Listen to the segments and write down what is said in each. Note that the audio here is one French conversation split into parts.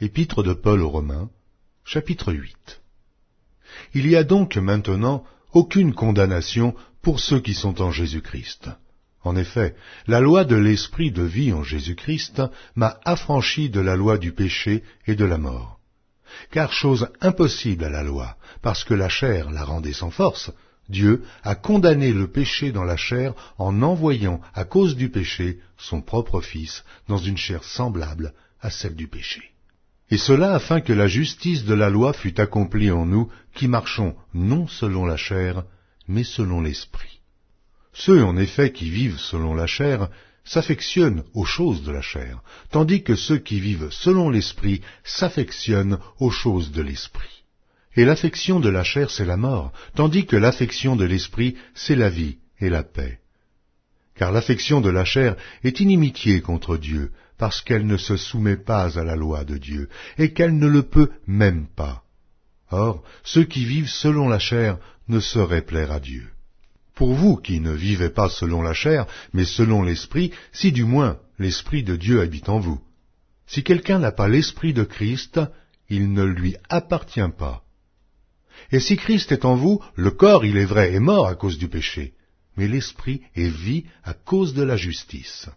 Épître de Paul aux Romains, chapitre 8. Il y a donc maintenant aucune condamnation pour ceux qui sont en Jésus-Christ. En effet, la loi de l'esprit de vie en Jésus-Christ m'a affranchi de la loi du péché et de la mort. Car chose impossible à la loi, parce que la chair la rendait sans force, Dieu a condamné le péché dans la chair en envoyant, à cause du péché, son propre Fils dans une chair semblable à celle du péché. Et cela afin que la justice de la loi fût accomplie en nous qui marchons non selon la chair, mais selon l'esprit. Ceux en effet qui vivent selon la chair s'affectionnent aux choses de la chair, tandis que ceux qui vivent selon l'esprit s'affectionnent aux choses de l'esprit. Et l'affection de la chair c'est la mort, tandis que l'affection de l'esprit c'est la vie et la paix. Car l'affection de la chair est inimitié contre Dieu, parce qu'elle ne se soumet pas à la loi de Dieu, et qu'elle ne le peut même pas. Or, ceux qui vivent selon la chair ne sauraient plaire à Dieu. Pour vous qui ne vivez pas selon la chair, mais selon l'Esprit, si du moins l'Esprit de Dieu habite en vous. Si quelqu'un n'a pas l'Esprit de Christ, il ne lui appartient pas. Et si Christ est en vous, le corps, il est vrai, est mort à cause du péché, mais l'Esprit est vie à cause de la justice.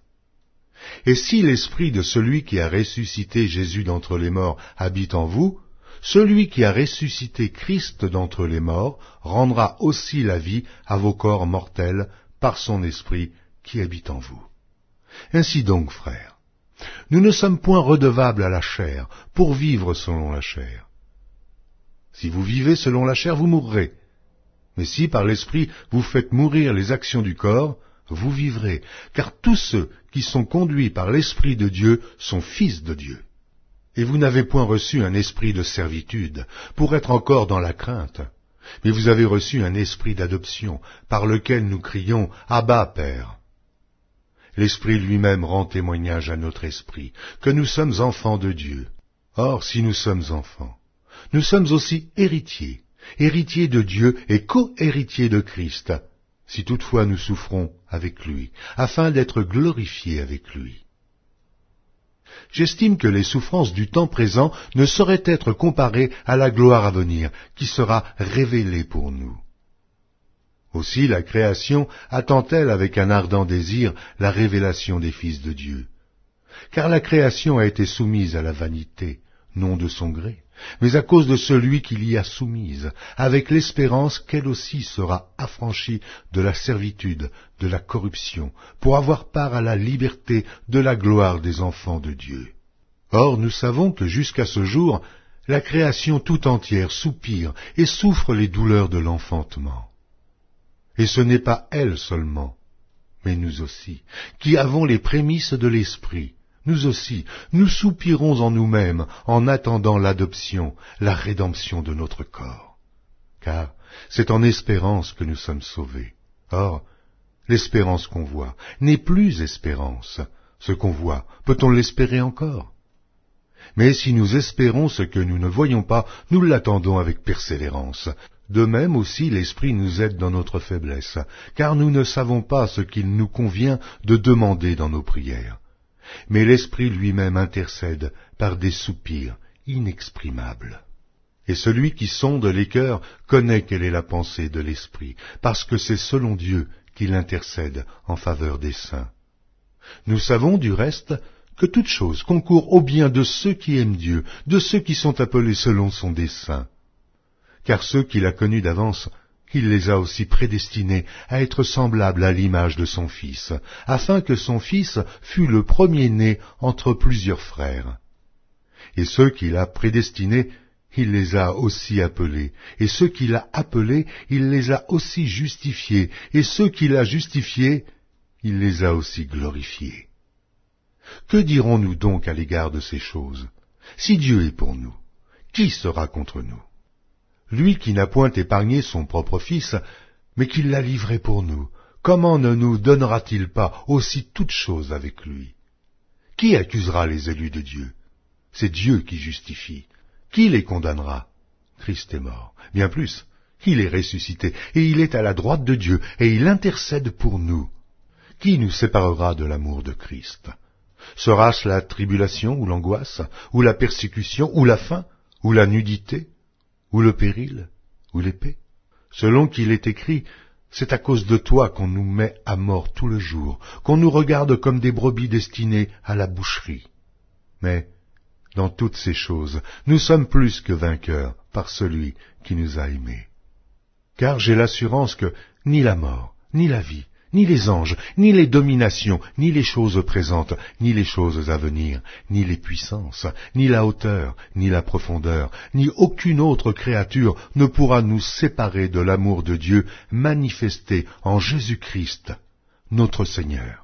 Et si l'Esprit de celui qui a ressuscité Jésus d'entre les morts habite en vous, celui qui a ressuscité Christ d'entre les morts rendra aussi la vie à vos corps mortels par son Esprit qui habite en vous. Ainsi donc, frères, nous ne sommes point redevables à la chair pour vivre selon la chair. Si vous vivez selon la chair, vous mourrez. Mais si par l'Esprit vous faites mourir les actions du corps, vous vivrez, car tous ceux qui sont conduits par l'Esprit de Dieu sont fils de Dieu. Et vous n'avez point reçu un esprit de servitude, pour être encore dans la crainte, mais vous avez reçu un esprit d'adoption, par lequel nous crions « Abba, Père ». L'Esprit lui-même rend témoignage à notre esprit, que nous sommes enfants de Dieu. Or, si nous sommes enfants, nous sommes aussi héritiers, héritiers de Dieu et co-héritiers de Christ, si toutefois nous souffrons avec lui, afin d'être glorifiés avec lui. J'estime que les souffrances du temps présent ne sauraient être comparées à la gloire à venir, qui sera révélée pour nous. Aussi la création attend-elle avec un ardent désir la révélation des fils de Dieu. Car la création a été soumise à la vanité, non de son gré, mais à cause de celui qui l'y a soumise, avec l'espérance qu'elle aussi sera affranchie de la servitude, de la corruption, pour avoir part à la liberté de la gloire des enfants de Dieu. Or, nous savons que jusqu'à ce jour, la création tout entière soupire et souffre les douleurs de l'enfantement. Et ce n'est pas elle seulement, mais nous aussi, qui avons les prémices de l'Esprit. Nous aussi, nous soupirons en nous-mêmes en attendant l'adoption, la rédemption de notre corps. Car c'est en espérance que nous sommes sauvés. Or, l'espérance qu'on voit n'est plus espérance. Ce qu'on voit, peut-on l'espérer encore? Mais si nous espérons ce que nous ne voyons pas, nous l'attendons avec persévérance. De même aussi l'Esprit nous aide dans notre faiblesse, car nous ne savons pas ce qu'il nous convient de demander dans nos prières. Mais l'Esprit lui-même intercède par des soupirs inexprimables. Et celui qui sonde les cœurs connaît quelle est la pensée de l'Esprit, parce que c'est selon Dieu qu'il intercède en faveur des saints. Nous savons du reste que toute chose concourt au bien de ceux qui aiment Dieu, de ceux qui sont appelés selon son dessein. Car ceux qu'il a connus d'avance, il les a aussi prédestinés à être semblables à l'image de son Fils, afin que son Fils fût le premier-né entre plusieurs frères. Et ceux qu'il a prédestinés, il les a aussi appelés, et ceux qu'il a appelés, il les a aussi justifiés, et ceux qu'il a justifiés, il les a aussi glorifiés. Que dirons-nous donc à l'égard de ces choses? Si Dieu est pour nous, qui sera contre nous? Lui qui n'a point épargné son propre Fils, mais qui l'a livré pour nous, comment ne nous donnera-t-il pas aussi toutes choses avec lui? Qui accusera les élus de Dieu? C'est Dieu qui justifie. Qui les condamnera? Christ est mort. Bien plus, il est ressuscité, et il est à la droite de Dieu, et il intercède pour nous. Qui nous séparera de l'amour de Christ? Sera-ce la tribulation ou l'angoisse, ou la persécution, ou la faim, ou la nudité, ou le péril, ou l'épée? Selon qu'il est écrit, c'est à cause de toi qu'on nous met à mort tout le jour, qu'on nous regarde comme des brebis destinées à la boucherie. Mais, dans toutes ces choses, nous sommes plus que vainqueurs par celui qui nous a aimés. Car j'ai l'assurance que ni la mort, ni la vie, ni les anges, ni les dominations, ni les choses présentes, ni les choses à venir, ni les puissances, ni la hauteur, ni la profondeur, ni aucune autre créature ne pourra nous séparer de l'amour de Dieu manifesté en Jésus-Christ, notre Seigneur.